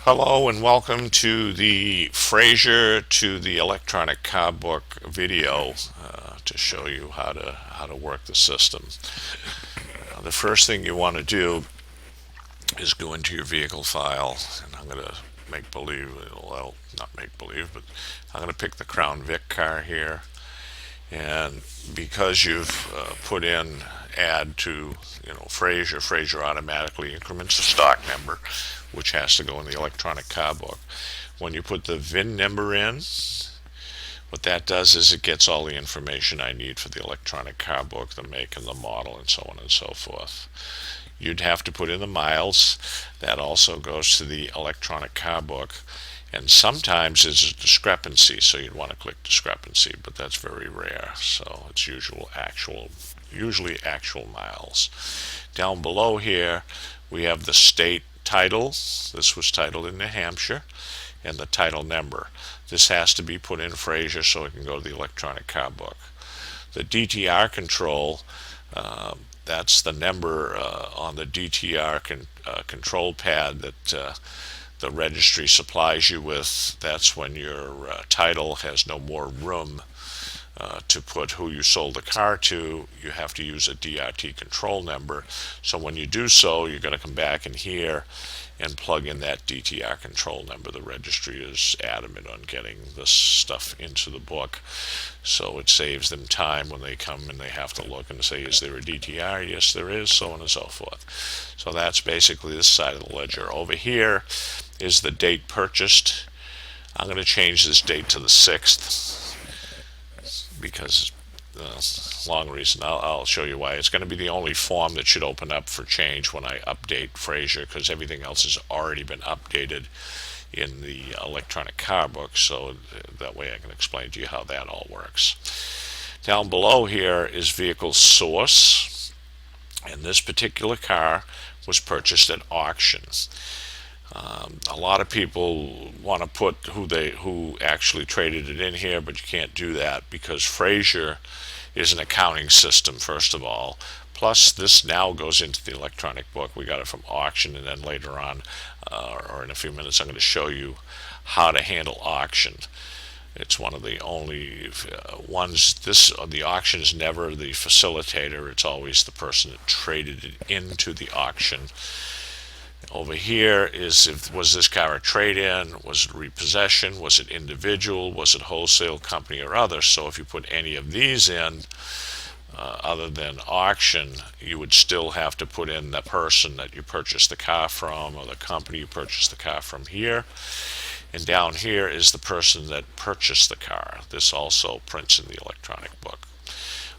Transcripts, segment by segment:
Hello and welcome to the Frazer to the electronic car book video to show you how to work the system. The first thing you want to do is go into your vehicle file, and I'm going to make believe, well, not make believe, but I'm going to pick the Crown Vic car here. And because you've put in add to Frazer automatically increments the stock number, which has to go in the electronic car book. When you put the VIN number in, what that does is it gets all the information I need for the electronic car book, the make and the model, and so on and so forth. You'd have to put in the miles. That also goes to the electronic car book. And sometimes there's a discrepancy, so you'd want to click discrepancy, but that's very rare. So it's usually actual miles. Down below here, we have the state title. This was titled in New Hampshire, and the title number. This has to be put in Frazer so it can go to the electronic car book. The DTR control, that's the number on the DTR control pad that the registry supplies you with. That's when your title has no more room to put who you sold the car to. You have to use a DRT control number. So when you do so, you're going to come back in here and plug in that DTR control number. The registry is adamant on getting this stuff into the book, so it saves them time when they come and they have to look and say, is there a DTR? Yes, there is, so on and so forth. So that's basically this side of the ledger. Over here is the date purchased. I'm going to change this date to the 6th because long reason. I'll show you why. It's going to be the only form that should open up for change when I update Frazer, because everything else has already been updated in the electronic car book, so that way I can explain to you how that all works. Down below here is vehicle source, and this particular car was purchased at auction. A lot of people want to put who actually traded it in here, but you can't do that because Frazer is an accounting system, first of all. Plus, this now goes into the electronic book. We got it from auction, and then later on, or in a few minutes, I'm going to show you how to handle auction. It's one of the only ones. The auction is never the facilitator. It's always the person that traded it into the auction. Over here is, was this car a trade-in, was it repossession, was it individual, was it wholesale, company, or other. So if you put any of these in other than auction, you would still have to put in the person that you purchased the car from or the company you purchased the car from here. And down here is the person that purchased the car. This also prints in the electronic book.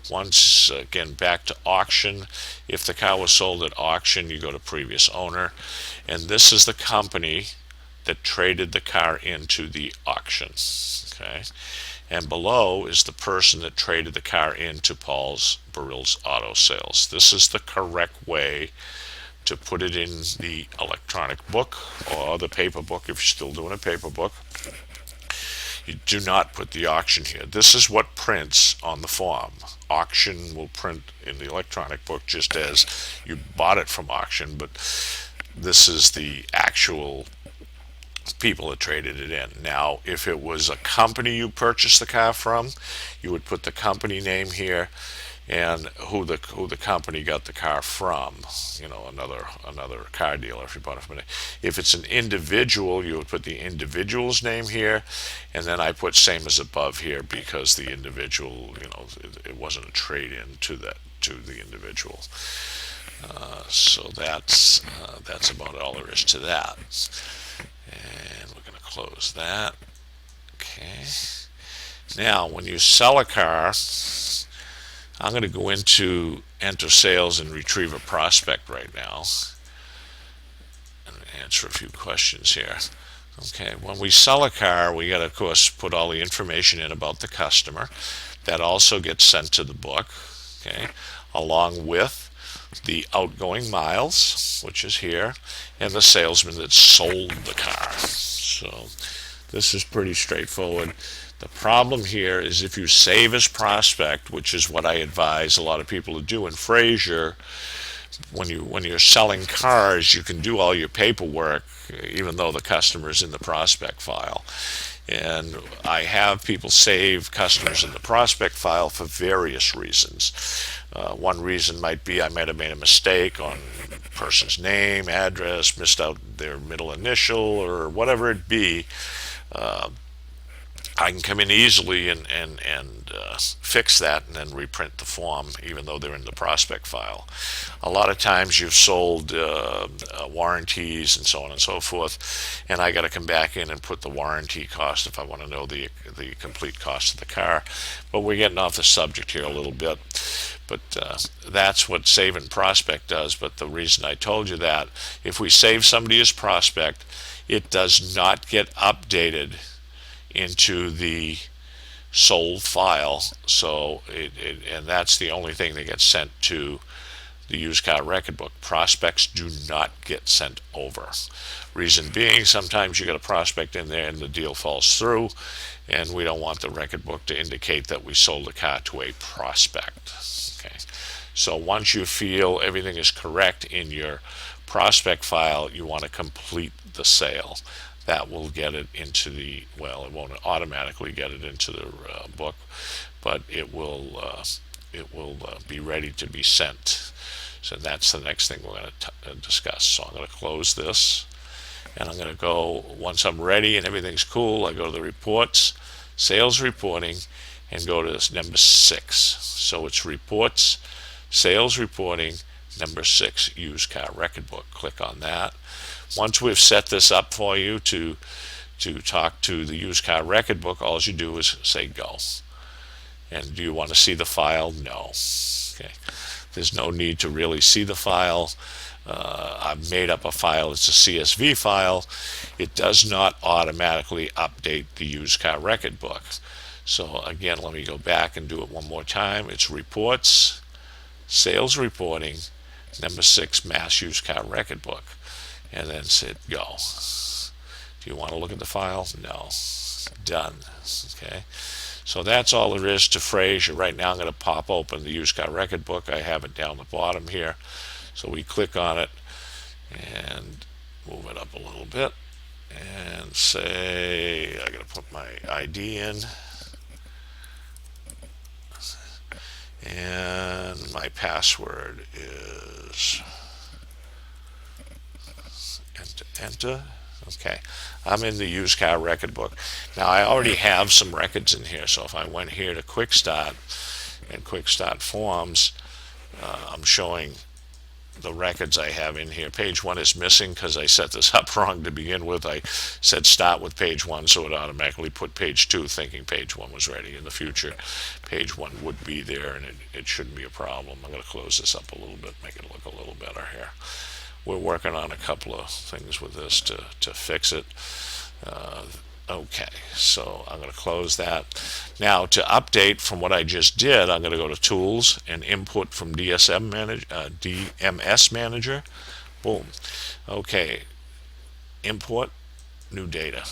Once again, back to auction. If the car was sold at auction, you go to previous owner, and this is the company that traded the car into the auction. Okay, and below is the person that traded the car into Paul's Barill's Auto Sales. This is the correct way to put it in the electronic book or the paper book if you're still doing a paper book. You do not put the auction here. This is what prints on the form. Auction will print in the electronic book just as you bought it from auction, but this is the actual people that traded it in. Now, if it was a company you purchased the car from, you would put the company name here and who the company got the car from. You know, another car dealer if you bought it from it. If it's an individual, you would put the individual's name here, and then I put same as above here because the individual, it wasn't a trade-in to the individual. So that's about all there is to that. And we're going to close that. Okay. Now, when you sell a car, I'm going to go into enter sales and retrieve a prospect right now and answer a few questions here. Okay, when we sell a car, we got to, of course, put all the information in about the customer. That also gets sent to the book, okay, along with the outgoing miles, which is here, and the salesman that sold the car. So this is pretty straightforward. The problem here is if you save as prospect, which is what I advise a lot of people to do in Frazer, when you're selling cars, you can do all your paperwork, even though the customer's in the prospect file. And I have people save customers in the prospect file for various reasons. One reason might be I might have made a mistake on person's name, address, missed out their middle initial, or whatever it be. I can come in easily and fix that and then reprint the form, even though they're in the prospect file. A lot of times you've sold warranties and so on and so forth, and I got to come back in and put the warranty cost if I want to know the complete cost of the car. But we're getting off the subject here a little bit. But that's what Save in Prospect does. But the reason I told you that, if we save somebody as prospect, it does not get updated into the sold file. So and that's the only thing that gets sent to the used car record book. Prospects do not get sent over. Reason being, sometimes you get a prospect in there and the deal falls through, and we don't want the record book to indicate that we sold a car to a prospect. Okay. So once you feel everything is correct in your prospect file, you want to complete the sale. That will get it into the, well, it won't automatically get it into the book, but it will be ready to be sent. So that's the next thing we're going to discuss. So I'm going to close this, and I'm going to go, once I'm ready and everything's cool, I go to the reports, sales reporting, and go to number 6. So it's reports, sales reporting, number 6, used car record book. Click on that. Once we've set this up for you to talk to the used car record book, all you do is say go. And do you want to see the file? No. Okay. There's no need to really see the file. I've made up a file. It's a CSV file. It does not automatically update the used car record book. So again, let me go back and do it one more time. It's reports, sales reporting, number 6, mass used car record book. And then hit go. Do you want to look at the file? No. Done. Okay. So that's all there is to Frazer. Right now I'm going to pop open the used car record book. I have it down the bottom here. So we click on it and move it up a little bit and say, I got to put my ID in. And my password is enter. Okay, I'm in the used car record book. Now I already have some records in here, so if I went here to quick start and quick start forms, I'm showing the records I have in here. Page 1 is missing because I set this up wrong to begin with. I said start with page 1, so it automatically put page 2, thinking page 1 was ready. In the future, page 1 would be there, and it shouldn't be a problem. I'm going to close this up a little bit, make it look a little better here. We're working on a couple of things with this to fix it. Okay, so I'm going to close that. Now, to update from what I just did, I'm going to go to Tools and Input from DMS Manager. Boom. Okay, Import, new data.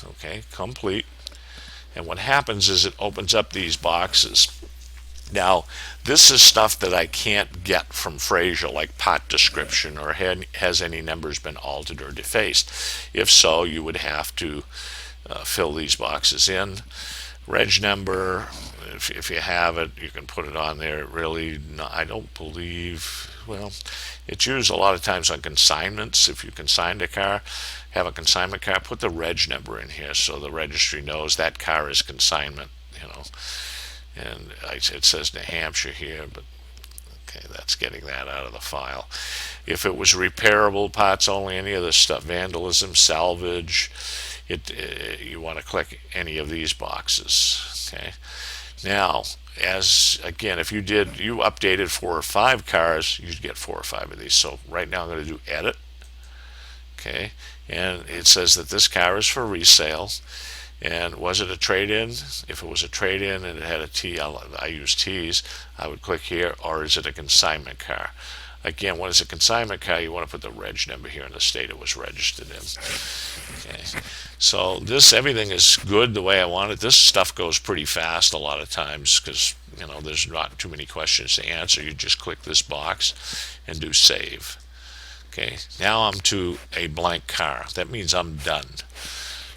Okay, complete. And what happens is it opens up these boxes. Now, this is stuff that I can't get from Frazer, like part description or has any numbers been altered or defaced. If so, you would have to fill these boxes in. Reg number, if you have it, you can put it on there. I don't believe, well, it's used a lot of times on consignments. If you consigned a car, have a consignment car, put the reg number in here so the registry knows that car is consignment, And it says New Hampshire here, but okay, that's getting that out of the file. If it was repairable parts only, any of this stuff, vandalism, salvage, you want to click any of these boxes. Okay. Now, again, if you updated 4 or 5 cars, you'd get 4 or 5 of these. So right now I'm going to do edit. Okay, and it says that this car is for resale. And was it a trade-in? If it was a trade-in and it had a T, I use T's, I would click here. Or is it a consignment car? Again, when it's a consignment car, you want to put the reg number here in the state it was registered in. Okay, so everything is good the way I want it. This stuff goes pretty fast a lot of times because there's not too many questions to answer. You just click this box and do save. Okay, now I'm to a blank car. That means I'm done.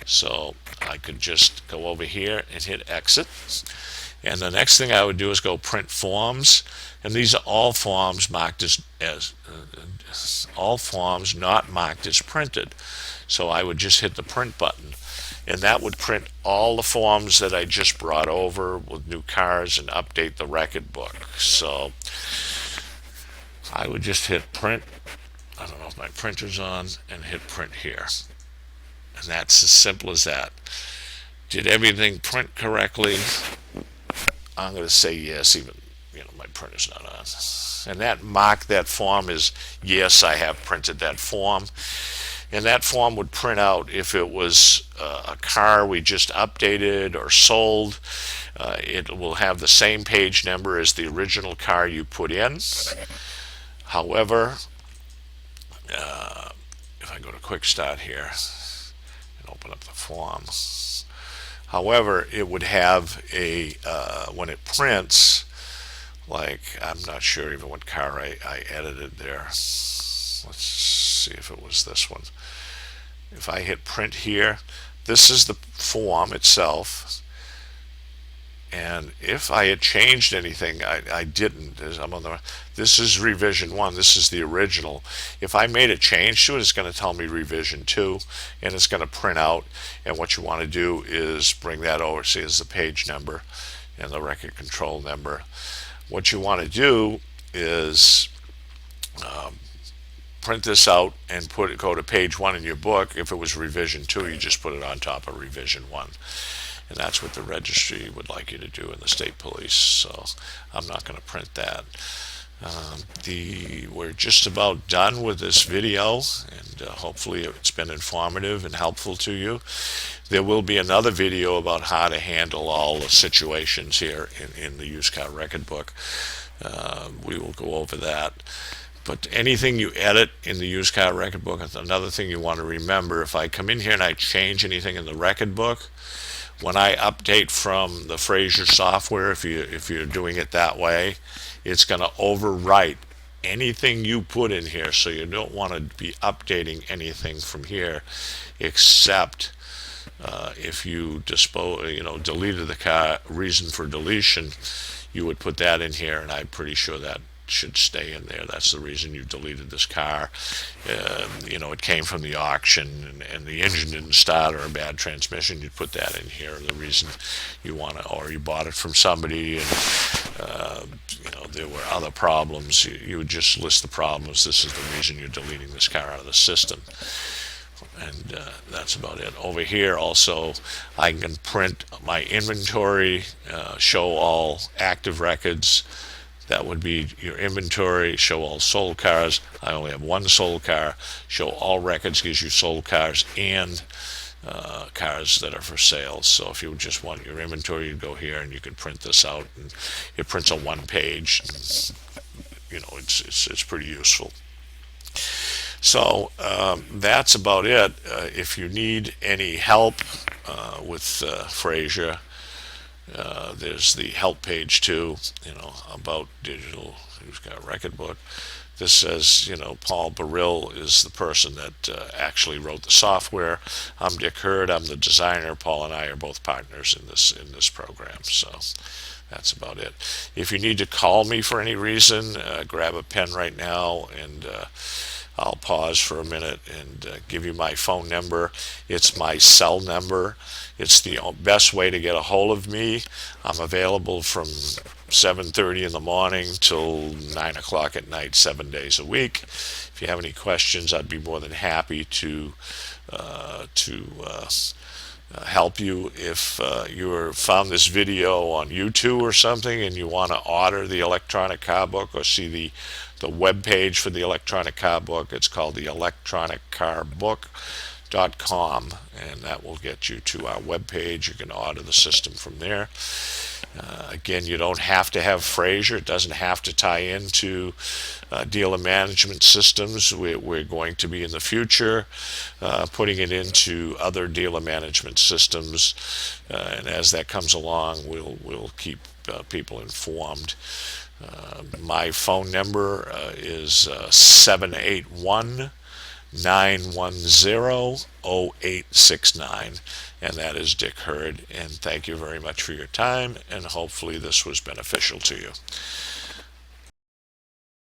So I could just go over here and hit exit. And the next thing I would do is go print forms. And these are all forms marked as all forms not marked as printed. So I would just hit the print button. And that would print all the forms that I just brought over with new cars and update the record book. So I would just hit print. I don't know if my printer's on, and hit print here. And that's as simple as that. Did everything print correctly? I'm going to say yes, even my printer's not on. And that mark, that form is yes, I have printed that form. And that form would print out if it was a car we just updated or sold. It will have the same page number as the original car you put in. However, if I go to Quick Start here and open up the form, however, it would have a, when it prints, like, I'm not sure even what car I edited there. Let's see if it was this one. If I hit print here, this is the form itself. And if I had changed anything, I didn't. This is revision 1. This is the original. If I made a change to it, it's going to tell me revision 2, and it's going to print out. And what you want to do is bring that over. See, it's the page number and the record control number. What you want to do is print this out and go to page 1 in your book. If it was revision 2, you just put it on top of revision 1. And that's what the registry would like you to do in the state police. So I'm not going to print that. We're just about done with this video, and hopefully it's been informative and helpful to you. There will be another video about how to handle all the situations here in the used car record book. We will go over that. But anything you edit in the used car record book, another thing you want to remember, if I come in here and I change anything in the record book, when I update from the Frazer software, if you're doing it that way, it's going to overwrite anything you put in here. So you don't want to be updating anything from here, except if you deleted the car. Reason for deletion, you would put that in here, and I'm pretty sure that should stay in there. That's the reason you deleted this car. It came from the auction and the engine didn't start, or a bad transmission. You'd put that in here. The reason you want to, or you bought it from somebody and there were other problems. You would just list the problems. This is the reason you're deleting this car out of the system. And that's about it. Over here also, I can print my inventory, show all active records. That would be your inventory, show all sold cars. I only have one sold car. Show all records gives you sold cars and cars that are for sale. So if you just want your inventory, you go here and you can print this out, and it prints on one page. And, it's pretty useful. So that's about it. If you need any help with Frazer, there's the help page too, about digital who's got record book. This says, Paul Burrill is the person that actually wrote the software. I'm Dick Hurd. I'm the designer. Paul and I are both partners in this program. So that's about it. If you need to call me for any reason, grab a pen right now, and I'll pause for a minute and give you my phone number. It's my cell number. It's the best way to get a hold of me. I'm available from 7:30 in the morning till 9 o'clock at night, 7 days a week. If you have any questions, I'd be more than happy to help you. If you found this video on YouTube or something and you want to order the electronic car book or see the web page for the electronic car book, it's called the electroniccarbook.com, and that will get you to our web page. You can order the system from there. Again, you don't have to have Frazer. It doesn't have to tie into dealer management systems. We're going to be in the future putting it into other dealer management systems, and as that comes along, we'll keep people informed. My phone number is 781 910 0869, and that is Dick Hurd. And thank you very much for your time, and hopefully this was beneficial to you.